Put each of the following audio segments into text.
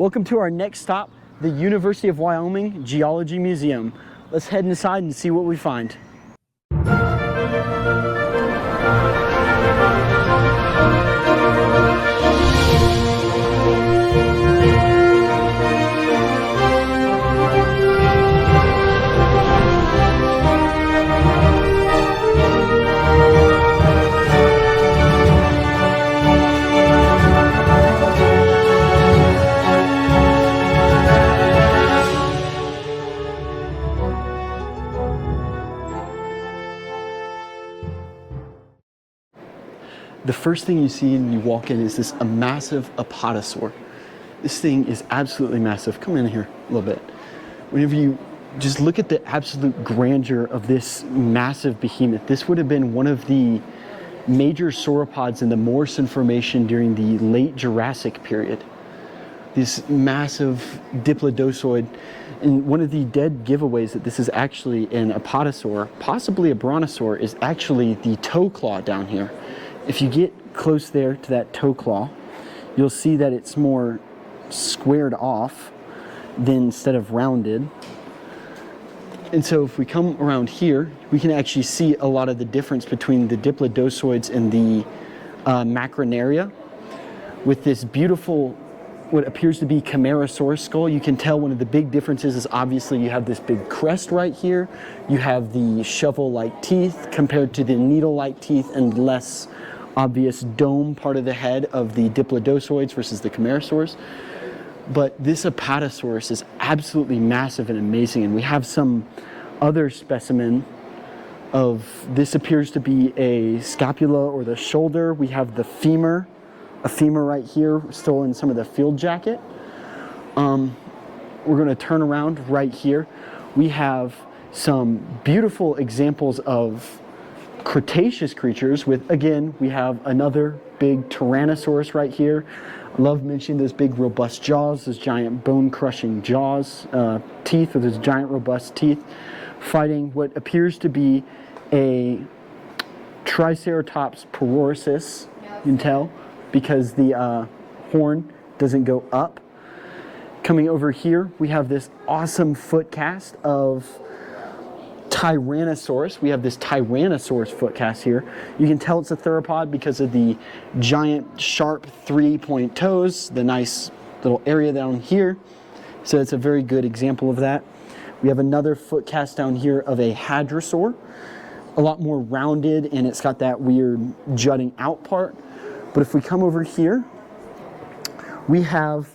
Welcome to our next stop, the University of Wyoming Geology Museum. Let's head inside and see what we find. The first thing you see when you walk in is this massive apatosaur. This thing is absolutely massive. Come in here a little bit. Whenever you just look at the absolute grandeur of this massive behemoth, this would have been one of the major sauropods in the Morrison Formation during the late Jurassic period. This massive diplodocid, and one of the dead giveaways that this is actually an apatosaur, possibly a brontosaur, is actually the toe claw down here. If you get close there to that toe claw, you'll see that it's more squared off than instead of rounded. And so if we come around here, we can actually see a lot of the difference between the diplodocioids and the macronaria. With this beautiful, what appears to be Camarasaurus skull, you can tell one of the big differences is obviously you have this big crest right here. You have the shovel-like teeth compared to the needle-like teeth and less obvious dome part of the head of the diplodocioids versus the Camarasaurs. But this apatosaurus is absolutely massive and amazing, and we have some other specimen of, this appears to be a scapula or the shoulder. We have the femur, a femur right here, still in some of the field jacket. We're going to turn around right here. We have some beautiful examples of Cretaceous creatures with, again, we have another big Tyrannosaurus right here. I love mentioning those big robust jaws, those giant bone-crushing jaws, teeth, or those giant robust teeth, fighting what appears to be a Triceratops porosus, you can tell, because the horn doesn't go up. Coming over here, we have this awesome foot cast of Tyrannosaurus. We have this Tyrannosaurus foot cast here. You can tell it's a theropod because of the giant sharp 3-point toes, the nice little area down here. So it's a very good example of that. We have another foot cast down here of a hadrosaur, a lot more rounded, and it's got that weird jutting out part. But if we come over here, we have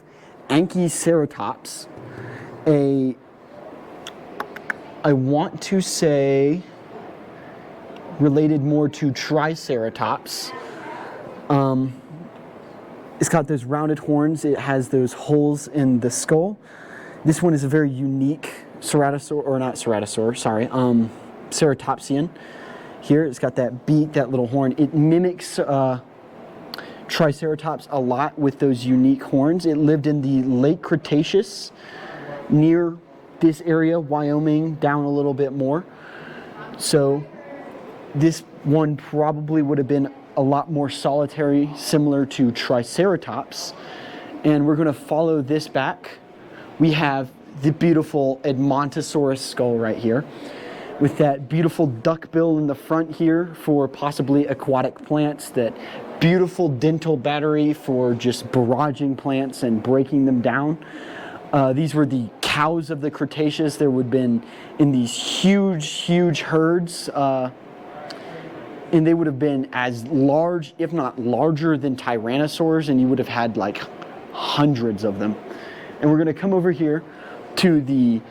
Anchiceratops, I want to say related more to Triceratops. It's got those rounded horns. It has those holes in the skull. This one is a very unique ceratosaur, or not ceratosaur, sorry, ceratopsian. Here, it's got that beak, that little horn. It mimics Triceratops a lot with those unique horns. It lived in the late Cretaceous near this area, Wyoming, down a little bit more. So this one probably would have been a lot more solitary, similar to Triceratops. And we're going to follow this back. We have the beautiful Edmontosaurus skull right here, with that beautiful duckbill in the front here for possibly aquatic plants, that beautiful dental battery for just barraging plants and breaking them down. These were the cows of the Cretaceous. There would have been in these huge herds, and they would have been as large, if not larger, than tyrannosaurs, and you would have had like hundreds of them. And we're going to come over here to the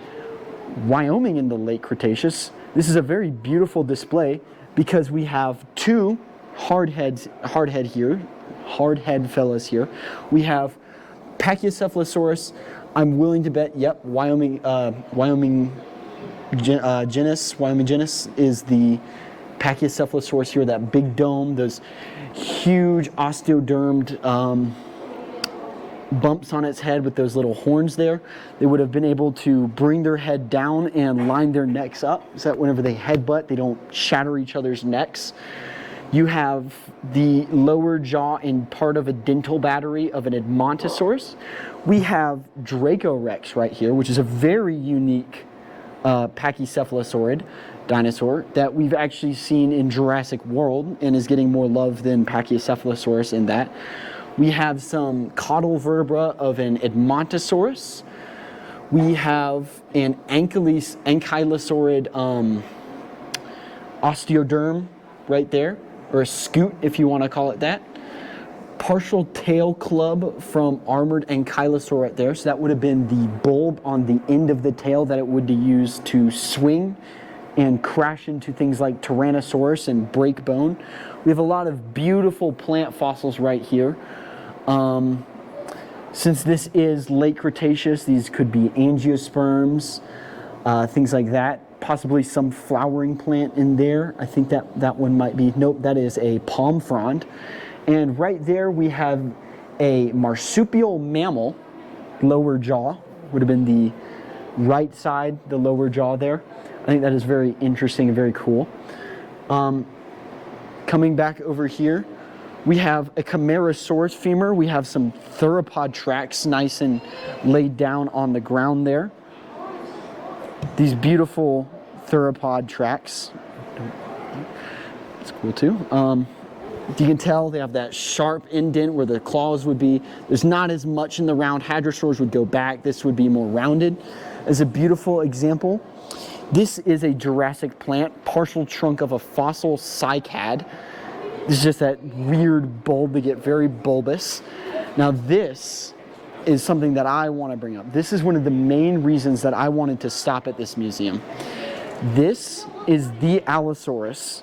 Wyoming in the late Cretaceous. This is a very beautiful display because we have two hardhead fellas here. We have Pachycephalosaurus. I'm willing to bet, yep, Wyoming genus is the Pachycephalosaurus here, that big dome, those huge osteodermed bumps on its head with those little horns there. They would have been able to bring their head down and line their necks up so that whenever they headbutt, they don't shatter each other's necks. You have the lower jaw and part of a dental battery of an Edmontosaurus. We have Dracorex right here, which is a very unique pachycephalosaurid dinosaur that we've actually seen in Jurassic World and is getting more love than Pachycephalosaurus in that. We have some caudal vertebra of an Edmontosaurus. We have an ankylosaurid osteoderm right there, or a scoot if you want to call it that. Partial tail club from armored ankylosaur right there. So that would have been the bulb on the end of the tail that it would use to swing and crash into things like Tyrannosaurus and break bone. We have a lot of beautiful plant fossils right here. Since this is late Cretaceous, these could be angiosperms, things like that. Possibly some flowering plant in there. I think that one might be, nope, that is a palm frond. And right there we have a marsupial mammal, lower jaw, would have been the right side, the lower jaw there. I think that is very interesting and very cool. Coming back over here, we have a Camarasaurus femur. We have some theropod tracks nice and laid down on the ground there. These beautiful theropod tracks. It's cool too. You can tell they have that sharp indent where the claws would be. There's not as much in the round. Hadrosaurs would go back. This would be more rounded. As a beautiful example, this is a Jurassic plant, partial trunk of a fossil cycad. This is just that weird bulb. They get very bulbous. Now this is something that I want to bring up. This is one of the main reasons that I wanted to stop at this museum. This is the Allosaurus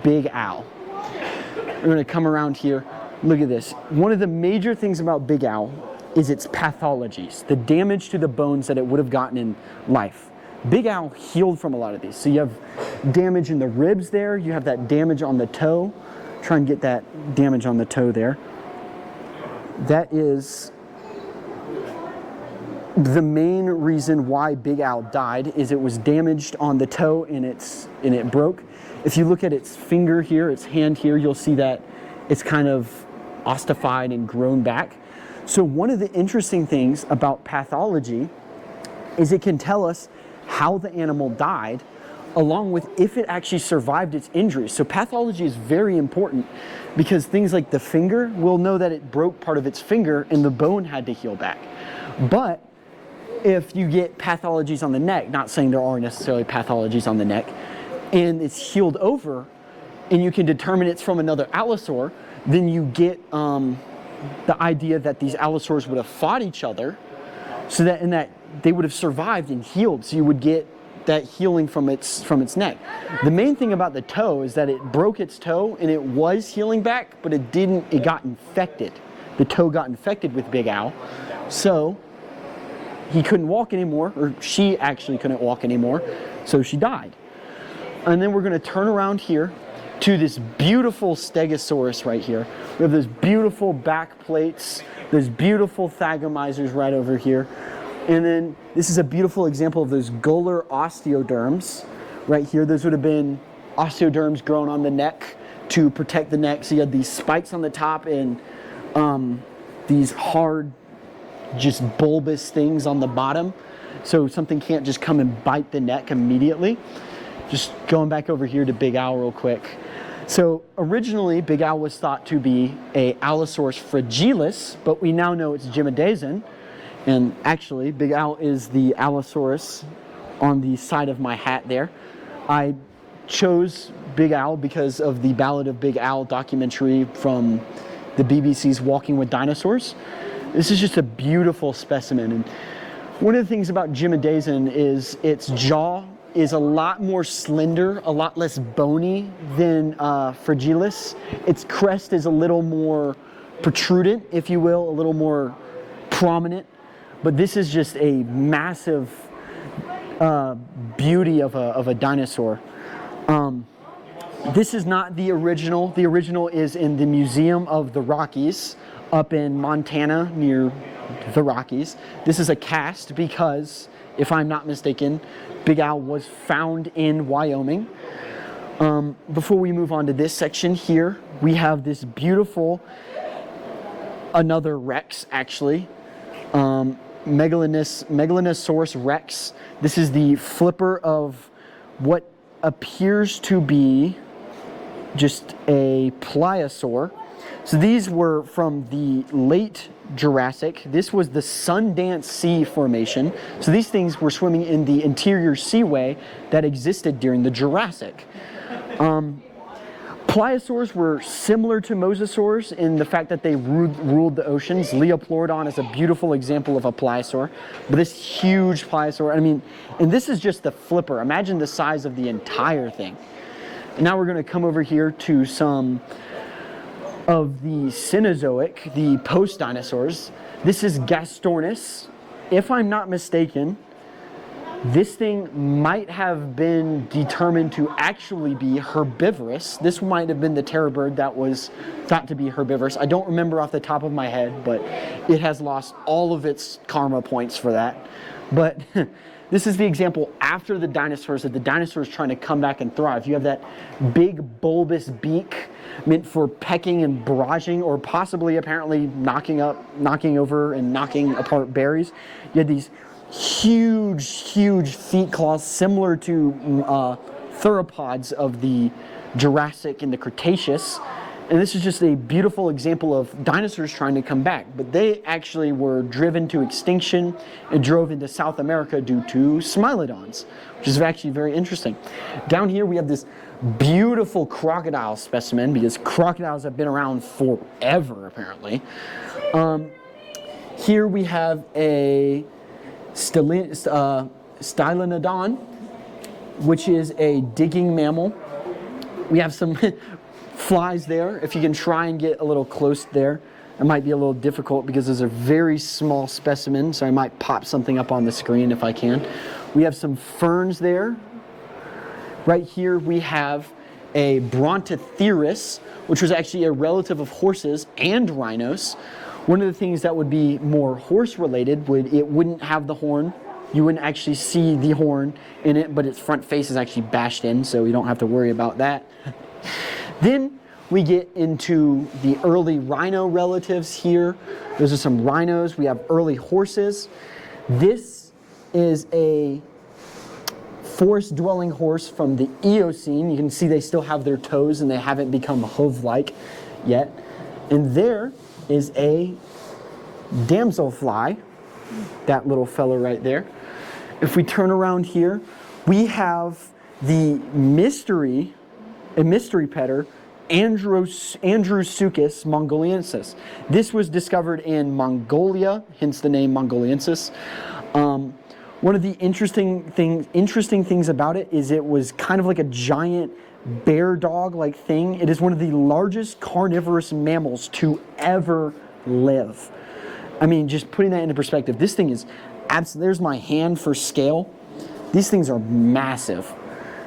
Big Al. We're going to come around here. Look at this. One of the major things about Big Al is its pathologies, the damage to the bones that it would have gotten in life. Big Al healed from a lot of these. So you have damage in the ribs there. You have that damage on the toe. Try and get that damage on the toe there. That is the main reason why Big Al died, is it was damaged on the toe and it broke. If you look at its finger here, its hand here, you'll see that it's kind of ossified and grown back. So one of the interesting things about pathology is it can tell us how the animal died, along with if it actually survived its injuries. So pathology is very important because things like the finger, we'll know that it broke part of its finger and the bone had to heal back. But if you get pathologies on the neck, not saying there are necessarily pathologies on the neck, and it's healed over, and you can determine it's from another allosaur, then you get the idea that these allosaurs would have fought each other, so that in that they would have survived and healed. So you would get that healing from its neck. The main thing about the toe is that it broke its toe and it was healing back, but it didn't. It got infected. The toe got infected with Big Al, so he couldn't walk anymore, or she actually couldn't walk anymore, so she died. And then we're going to turn around here to this beautiful Stegosaurus right here. We have those beautiful back plates, those beautiful thagomizers right over here. And then this is a beautiful example of those gular osteoderms right here. Those would have been osteoderms grown on the neck to protect the neck. So you had these spikes on the top and these hard, just bulbous things on the bottom. So something can't just come and bite the neck immediately. Just going back over here to Big Al real quick. So originally Big Al was thought to be a Allosaurus fragilis, but we now know it's Gymnodazon. And actually Big Al is the Allosaurus on the side of my hat there. I chose Big Al because of the Ballad of Big Al documentary from the BBC's Walking with Dinosaurs. This is just a beautiful specimen. And one of the things about Gymnodazon is its jaw is a lot more slender, a lot less bony than fragilis. Its crest is a little more protrudent, if you will, a little more prominent. But this is just a massive beauty of a dinosaur. This is not the original. The original is in the Museum of the Rockies up in Montana near the Rockies. This is a cast because, if I'm not mistaken, Big Al was found in Wyoming. Before we move on to this section here, we have this beautiful, another Rex actually, Megalosaurus Rex. This is the flipper of what appears to be just a pliosaur. So these were from the late Jurassic. This was the Sundance Sea Formation. So these things were swimming in the interior seaway that existed during the Jurassic. Pliosaurs were similar to mosasaurs in the fact that they ruled the oceans. Leopleurodon is a beautiful example of a pliosaur. But this huge pliosaur, I mean, and this is just the flipper. Imagine the size of the entire thing. Now we're going to come over here to some of the Cenozoic, the post-dinosaurs. This is Gastornis. If I'm not mistaken, this thing might have been determined to actually be herbivorous. This might have been the terror bird that was thought to be herbivorous. I don't remember off the top of my head, but it has lost all of its karma points for that. But this is the example after the dinosaurs, that the dinosaurs trying to come back and thrive. You have that big bulbous beak meant for pecking and barraging, or possibly apparently knocking over and knocking apart berries. You had these huge feet claws similar to theropods of the Jurassic and the Cretaceous. And this is just a beautiful example of dinosaurs trying to come back. But they actually were driven to extinction and drove into South America due to Smilodons, which is actually very interesting. Down here we have this beautiful crocodile specimen, because crocodiles have been around forever apparently. Here we have a Stylonodon, which is a digging mammal. We have some flies there. If you can try and get a little close there, it might be a little difficult because those are very small specimens, so I might pop something up on the screen if I can. We have some ferns there. Right here we have a Brontotherus, which was actually a relative of horses and rhinos. One of the things that would be more horse related it wouldn't have the horn. You wouldn't actually see the horn in it, but its front face is actually bashed in, so you don't have to worry about that. Then we get into the early rhino relatives here. Those are some rhinos. We have early horses. This is a forest-dwelling horse from the Eocene. You can see they still have their toes and they haven't become hoof-like yet. And there is a damselfly, that little fellow right there. If we turn around here, we have the mystery petter, Andrewsuchus mongoliensis. This was discovered in Mongolia, hence the name Mongoliensis. One of the interesting things about it is it was kind of like a giant bear dog-like thing. It is one of the largest carnivorous mammals to ever live. I mean, just putting that into perspective, this thing is absolutely, there's my hand for scale. These things are massive.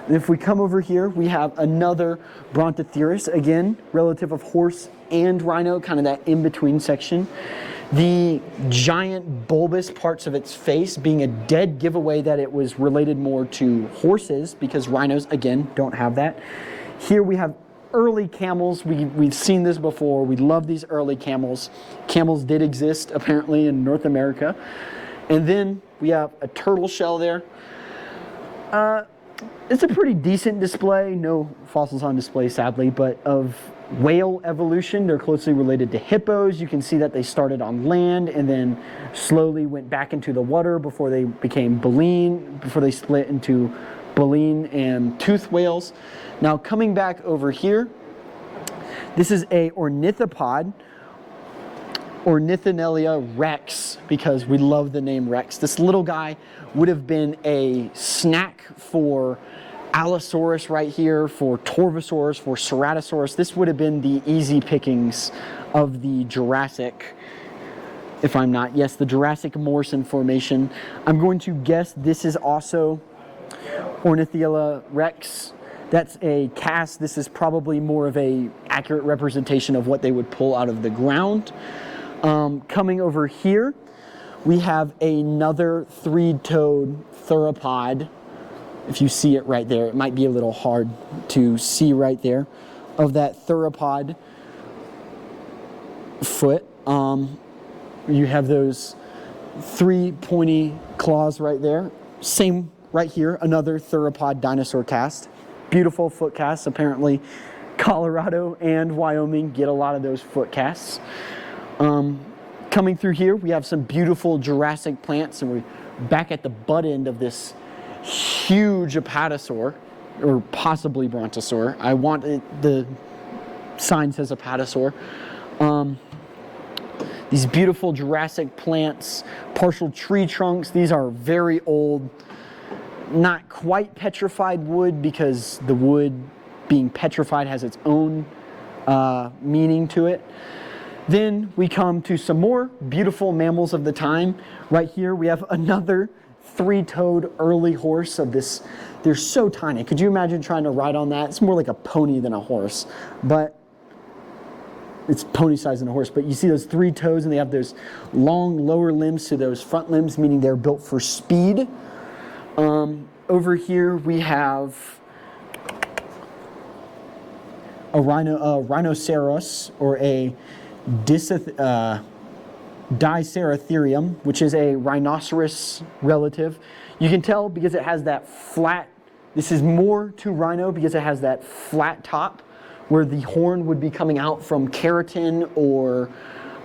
And if we come over here, we have another Brontotherus, again, relative of horse and rhino, kind of that in-between section. The giant bulbous parts of its face being a dead giveaway that it was related more to horses, because rhinos, again, don't have that. Here we have early camels. We've seen this before. We love these early camels. Camels did exist, apparently, in North America. And then we have a turtle shell there. It's a pretty decent display. No fossils on display, sadly, but of whale evolution. They're closely related to hippos. You can see that they started on land and then slowly went back into the water before they became baleen, before they split into baleen and toothed whales. Now coming back over here, this is a ornithopod, Ornithonelia rex, because we love the name Rex. This little guy would have been a snack for Allosaurus right here, for Torvosaurus, for Ceratosaurus. This would have been the easy pickings of the Jurassic, if I'm not. Yes, the Jurassic Morrison Formation. I'm going to guess this is also Ornithonelia rex. That's a cast. This is probably more of a accurate representation of what they would pull out of the ground. Coming over here, we have another three-toed theropod, if you see it right there. It might be a little hard to see right there, of that theropod foot. You have those 3 pointy claws right there. Same right here, another theropod dinosaur cast. Beautiful foot casts. Apparently Colorado and Wyoming get a lot of those foot casts. Coming through here, we have some beautiful Jurassic plants, and we're back at the butt end of this huge apatosaur, or possibly brontosaur. I want it, the sign says apatosaur. These beautiful Jurassic plants, partial tree trunks. These are very old, not quite petrified wood, because the wood being petrified has its own meaning to it. Then we come to some more beautiful mammals of the time. Right here we have another 3-toed early horse of this. They're so tiny. Could you imagine trying to ride on that? It's more like a pony than a horse, but it's pony size than a horse. But you see those 3 toes, and they have those long lower limbs to those front limbs, meaning they're built for speed. Over here we have a rhinoceros, or a Diceratherium, which is a rhinoceros relative. You can tell because it has that flat, this is more to rhino because it has that flat top where the horn would be coming out from keratin or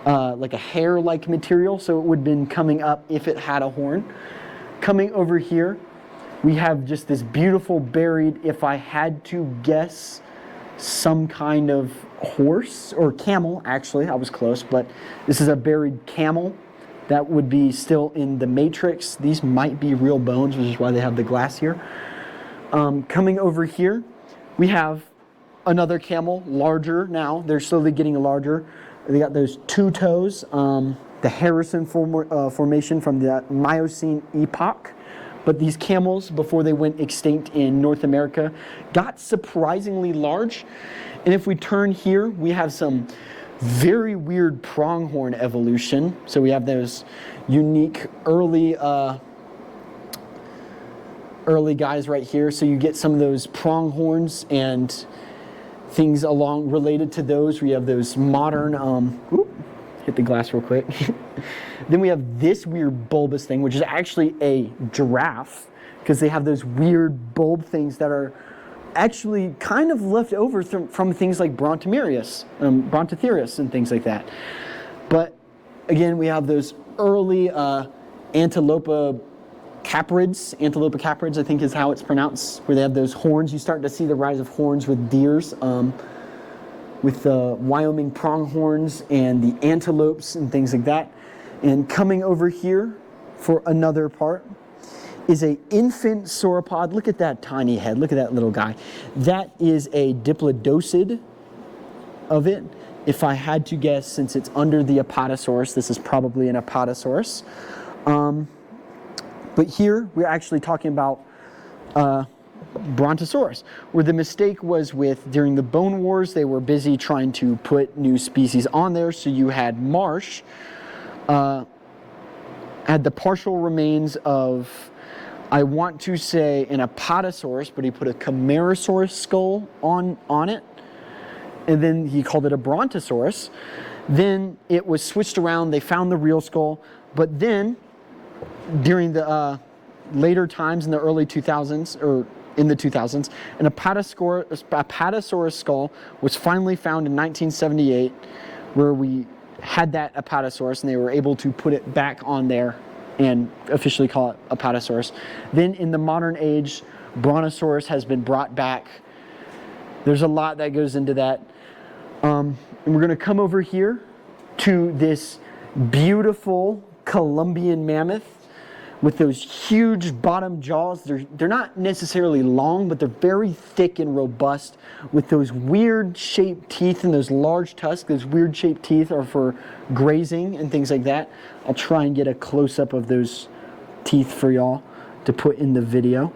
like a hair-like material, so it would have been coming up if it had a horn. Coming over here, we have just this beautiful buried, if I had to guess, some kind of horse, or camel, actually. I was close, but this is a buried camel that would be still in the matrix. These might be real bones, which is why they have the glass here. Coming over here, we have another camel, larger now. They're slowly getting larger. They got those 2 toes, the Morrison Formation from the Miocene epoch. But these camels, before they went extinct in North America, got surprisingly large. And if we turn here, we have some very weird pronghorn evolution. So we have those unique early guys right here. So you get some of those pronghorns and things along related to those. We have those modern, hit the glass real quick. Then we have this weird bulbous thing, which is actually a giraffe, because they have those weird bulb things that are actually kind of left over from things like Brontotherius and things like that. But again, we have those early Antilopa caprids, I think is how it's pronounced, where they have those horns. You start to see the rise of horns with deers, with the Wyoming pronghorns and the antelopes and things like that. And coming over here for another part is a infant sauropod. Look at that tiny head. Look at that little guy. That is a diplodocid of it. If I had to guess, since it's under the Apatosaurus, this is probably an Apatosaurus. But here we're actually talking about Brontosaurus, where the mistake was with, during the Bone Wars, they were busy trying to put new species on there. So you had Marsh, had the partial remains of, I want to say, an Apatosaurus, but he put a Camarasaurus skull on it, and then he called it a Brontosaurus. Then it was switched around, they found the real skull, but then during the later times in the early 2000s, or in the 2000s, an Apatosaurus skull was finally found in 1978, where we had that Apatosaurus, and they were able to put it back on there and officially call it Apatosaurus. Then in the modern age, Brontosaurus has been brought back. There's a lot that goes into that. And we're going to come over here to this beautiful Columbian mammoth with those huge bottom jaws. They're not necessarily long, but they're very thick and robust, with those weird shaped teeth and those large tusks. Those weird shaped teeth are for grazing and things like that. I'll try and get a close-up of those teeth for y'all to put in the video.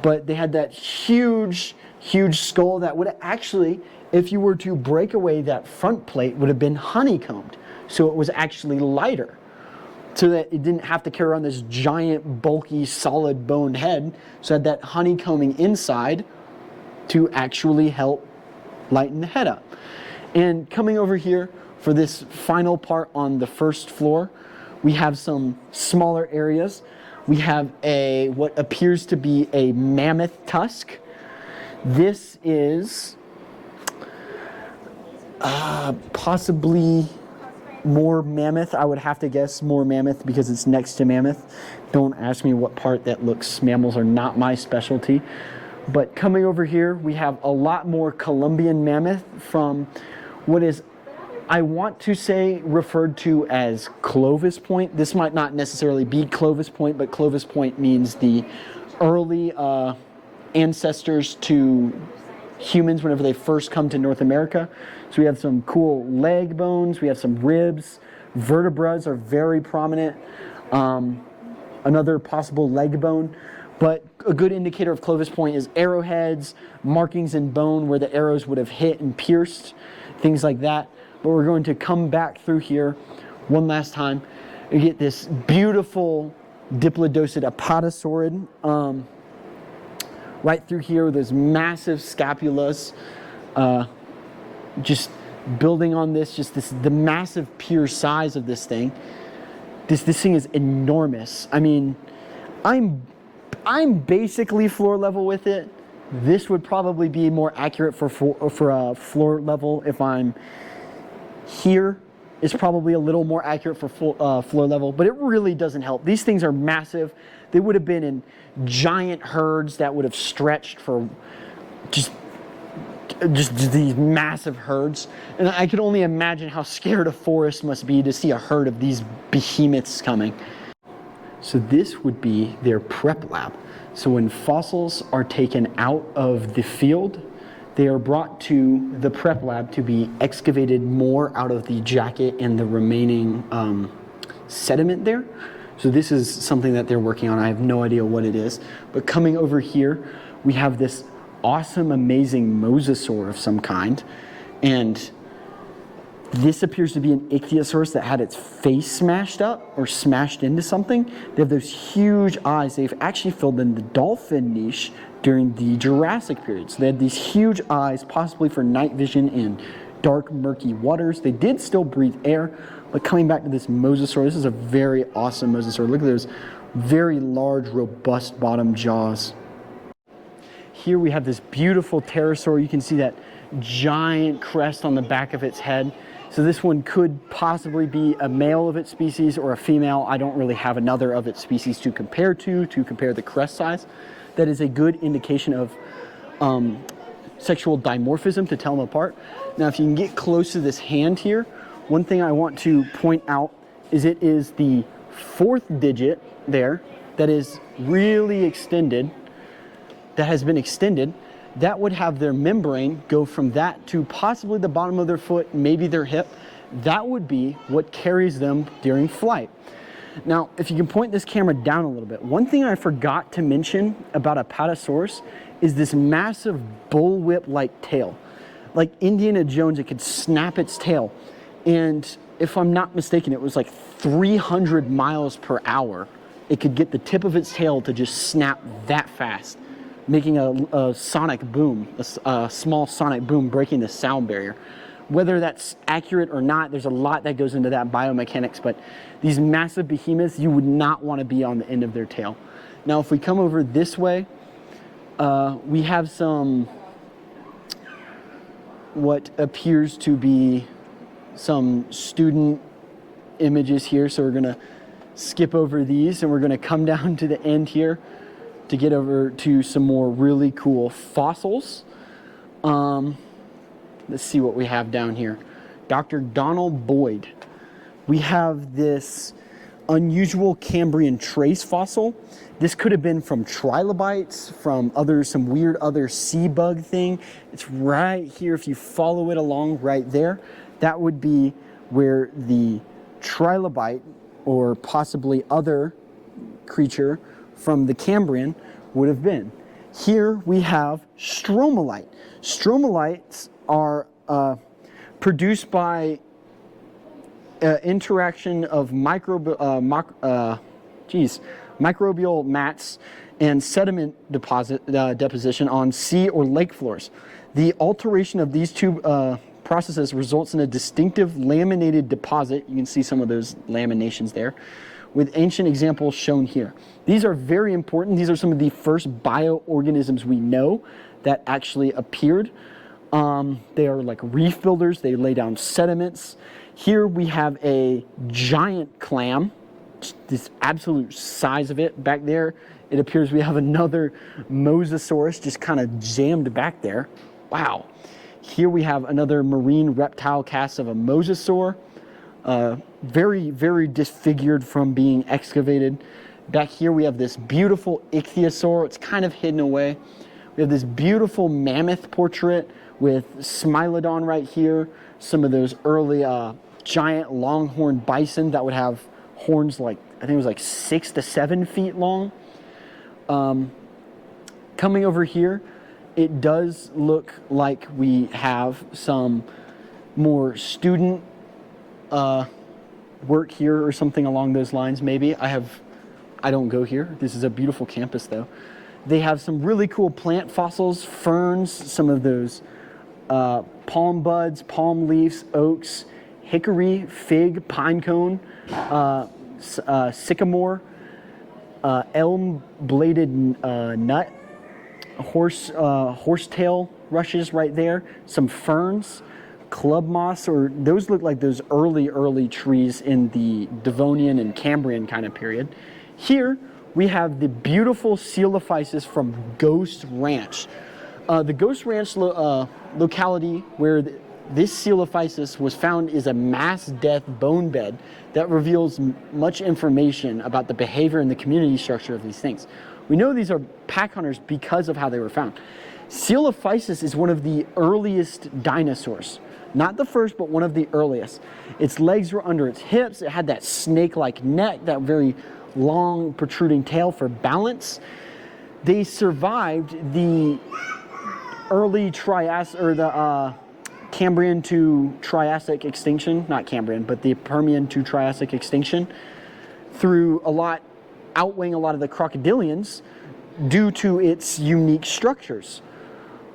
But they had that huge skull that would actually, if you were to break away that front plate, would have been honeycombed. So it was actually lighter. so that it didn't have to carry around this giant, bulky, solid boned head. So it had that honeycombing inside to actually help lighten the head up. And coming over here for this final part on the first floor, we have some smaller areas. We have what appears to be a mammoth tusk. This is possibly more mammoth. I would have to guess more mammoth because it's next to mammoth. Don't ask me what part that looks. Mammals are not my specialty. But coming over here, we have a lot more Columbian mammoth from what is, I want to say, referred to as Clovis Point. This might not necessarily be Clovis Point, but Clovis Point means the early ancestors to humans whenever they first come to North America. So we have some cool leg bones, we have some ribs, vertebrae are very prominent, another possible leg bone. But a good indicator of Clovis Point is arrowheads, markings in bone where the arrows would have hit and pierced, things like that. But we're going to come back through here one last time and get this beautiful diplodocid apatosaurid right through here with those massive scapulas. Just building on this, the massive pure size of this thing. This thing is enormous. I mean, I'm basically floor level with it. This would probably be more accurate for a floor level. If I'm here, is probably a little more accurate for floor level, but it really doesn't help. These things are massive. They would have been in giant herds that would have stretched for just these massive herds. And I could only imagine how scared a forest must be to see a herd of these behemoths coming. So this would be their prep lab. So when fossils are taken out of the field, they are brought to the prep lab to be excavated more out of the jacket and the remaining sediment there. So this is something that they're working on. I have no idea what it is. But coming over here, we have this awesome, amazing mosasaur of some kind. And this appears to be an ichthyosaurus that had its face smashed up or smashed into something. They have those huge eyes. They've actually filled in the dolphin niche during the Jurassic period. So they had these huge eyes, possibly for night vision in dark, murky waters. They did still breathe air, but coming back to this mosasaur, this is a very awesome mosasaur. Look at those very large, robust bottom jaws. Here we have this beautiful pterosaur. You can see that giant crest on the back of its head. So this one could possibly be a male of its species or a female. I don't really have another of its species to compare the crest size. That is a good indication of sexual dimorphism to tell them apart. Now, if you can get close to this hand here, one thing I want to point out is it is the fourth digit there that is really extended, that has been extended. That would have their membrane go from that to possibly the bottom of their foot, maybe their hip. That would be what carries them during flight. Now, if you can point this camera down a little bit, one thing I forgot to mention about Apatosaurus is this massive bullwhip-like tail. Like Indiana Jones, it could snap its tail. And if I'm not mistaken, it was like 300 miles per hour. It could get the tip of its tail to just snap that fast, making a sonic boom, a small sonic boom, breaking the sound barrier. Whether that's accurate or not, there's a lot that goes into that biomechanics, but these massive behemoths, you would not want to be on the end of their tail. Now, if we come over this way, we have some, what appears to be some student images here. So we're gonna skip over these and we're gonna come down to the end here to get over to some more really cool fossils. Let's see what we have down here. Dr. Donald Boyd. We have this unusual Cambrian trace fossil. This could have been from trilobites, from some weird other sea bug thing. It's right here. If you follow it along right there, that would be where the trilobite or possibly other creature from the Cambrian would have been. Here we have stromalite. Stromalites are produced by interaction of microbial mats and sediment deposition on sea or lake floors. The alteration of these two processes results in a distinctive laminated deposit. You can see some of those laminations there, with ancient examples shown here. These are very important. These are some of the first bioorganisms we know that actually appeared. They are like reef builders. They lay down sediments. Here we have a giant clam, this absolute size of it. Back there, it appears we have another mosasaurus just kind of jammed back there. Wow. Here we have another marine reptile cast of a mosasaur. Very, very disfigured from being excavated. Back here we have this beautiful ichthyosaur. It's kind of hidden away. We have this beautiful mammoth portrait with Smilodon right here. Some of those early giant longhorn bison that would have horns like, I think it was like 6 to 7 feet long. Coming over here, it does look like we have some more student work here or something along those lines. Maybe I don't go here. This is a beautiful campus though. They have some really cool plant fossils, ferns, some of those palm buds, palm leaves, oaks, hickory, fig, pine cone, sycamore, elm bladed nut, horsetail rushes right there, some ferns, club moss, or those look like those early trees in the Devonian and Cambrian kind of period. Here we have the beautiful coelophysis from Ghost Ranch. The Ghost Ranch locality where this coelophysis was found is a mass death bone bed that reveals much information about the behavior and the community structure of these things. We know these are pack hunters because of how they were found. Coelophysis is one of the earliest dinosaurs. Not the first, but one of the earliest. Its legs were under its hips. It had that snake-like neck, that very long protruding tail for balance. They survived the early Triassic, or the Cambrian to Triassic extinction, not Cambrian, but the Permian to Triassic extinction, through outweighing a lot of the crocodilians due to its unique structures.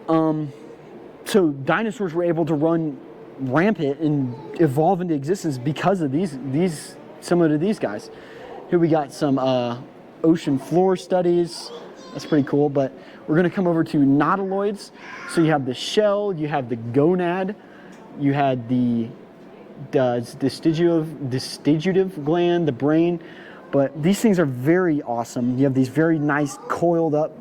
So dinosaurs were able to run rampant and evolve into existence because of these similar to these guys. Here we got some ocean floor studies. That's pretty cool, but we're gonna come over to nautiloids. So you have the shell, you have the gonad, you had the vestigiative gland, the brain, but these things are very awesome. You have these very nice coiled up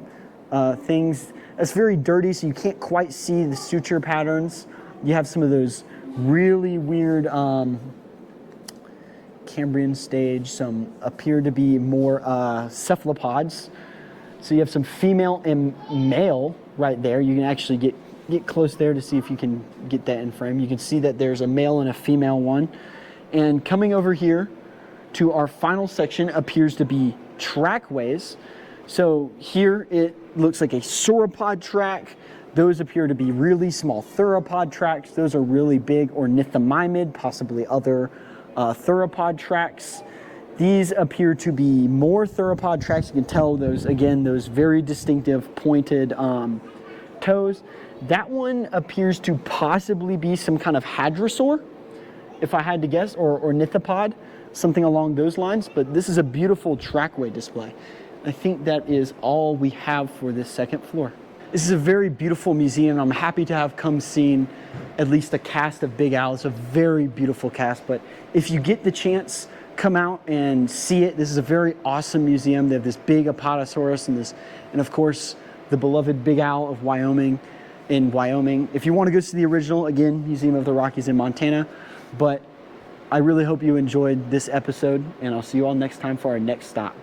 things. It's very dirty, so you can't quite see the suture patterns. You have some of those really weird Cambrian stage, some appear to be more cephalopods. So you have some female and male right there. You can actually get close there to see if you can get that in frame. You can see that there's a male and a female one. And coming over here to our final section appears to be trackways. So here it looks like a sauropod track. Those appear to be really small theropod tracks. Those are really big ornithomimid, possibly other theropod tracks. These appear to be more theropod tracks. You can tell those, again, those very distinctive pointed toes. That one appears to possibly be some kind of hadrosaur, if I had to guess, or ornithopod, something along those lines. But this is a beautiful trackway display. I think that is all we have for this second floor. This is a very beautiful museum. I'm happy to have come seen at least a cast of Big Al. It's a very beautiful cast, but if you get the chance, come out and see it. This is a very awesome museum. They have this big Apatosaurus and of course, the beloved Big Al of Wyoming in Wyoming. If you want to go see the original, again, Museum of the Rockies in Montana. But I really hope you enjoyed this episode, and I'll see you all next time for our next stop.